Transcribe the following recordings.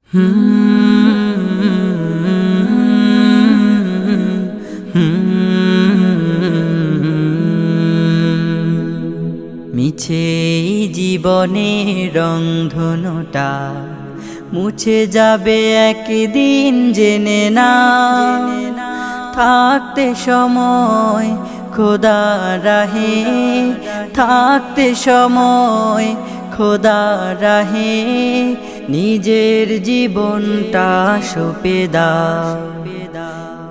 মিছে জীবনের রংধনুটা মুছে যাবে একদিন জেনে না। থাকতে সময় খোদা রাহে, থাকতে সময় খোদা রাহে, নিজের জীবনটা সঁপে দাও,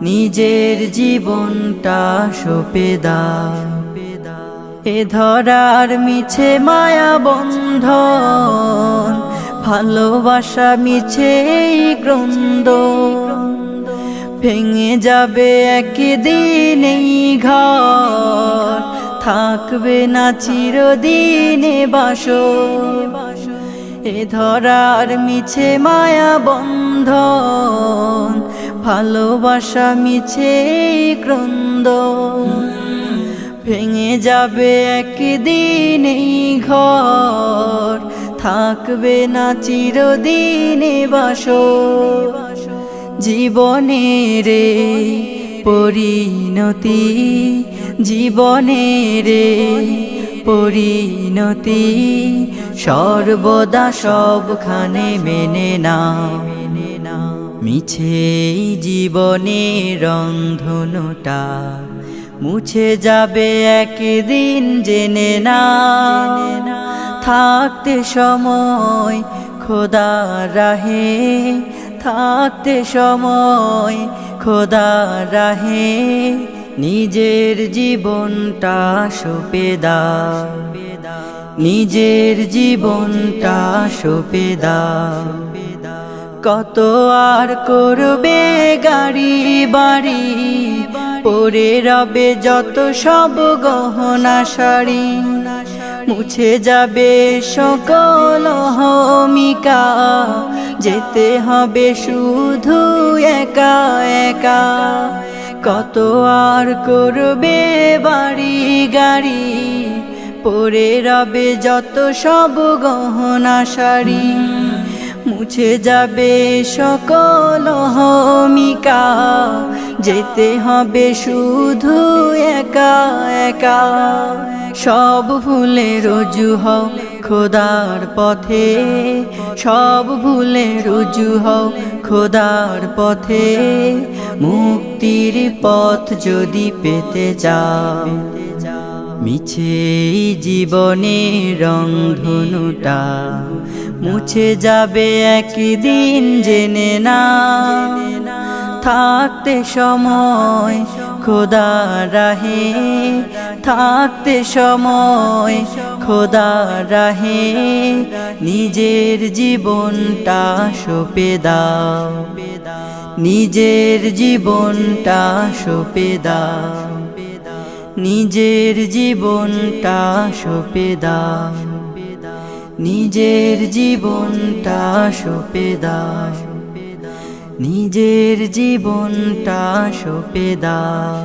নিজের জীবনটা সঁপে দাও। এ ধরার মিছে মায়া বন্ধন, ভালোবাসা মিছে ক্রন্দন, ভেঙে যাবে একদিন এই ঘর, থাকবে না চিরদিনে বাসর। এ ধরার মিছে মায়া বন্ধন, ভালোবাসা মিছে ক্রন্দন, ভেঙে যাবে একদিন এই ঘর, থাকবে না চিরদিনে বাসর। জীবনের পরিণতি, জীবনের পরিণতি সর্বদা সবখানে মেনে নাও। মিছে জীবনের রংধনুটা মুছে যাবে একদিন জেনে না। থাকতে সময় খোদা রাহে, থাকতে সময় খোদা রাহে, নিজের জীবনটা সঁপে দাও, নিজের জীবনটা সঁপে দাও। কত আর করবে গাড়ি বাড়ি, পরে রবে যত সব গহনা শাড়ি, মুছে যাবে সকল অহমিকা, যেতে হবে শুধু একা একা। কত আর করবে বাড়ি গাড়ি, পরে রবে যত সব গহনা শাড়ি, মুছে যাবে সকল অহমিকা, যেতে হবে শুধু একা একা। সব ভুলে রুজু হও খোদার পথে, সব ভুলে রুজু হও খোদার পথে, মুক্তির পথ যদি পেতে চাও। মিছে জীবনের রংধনুটা মুছে যাবে একদিন জেনে না। থাকতে সময় খোদা রাহে, থাকতে সময় খোদা রাহে, নিজের জীবনটা সঁপে দাও, নিজের জীবনটা সঁপে দাও, নিজের জীবনটা সঁপে দাও, নিজের জীবনটা সঁপে দাও, নিজের জীবনটা সঁপে দাও।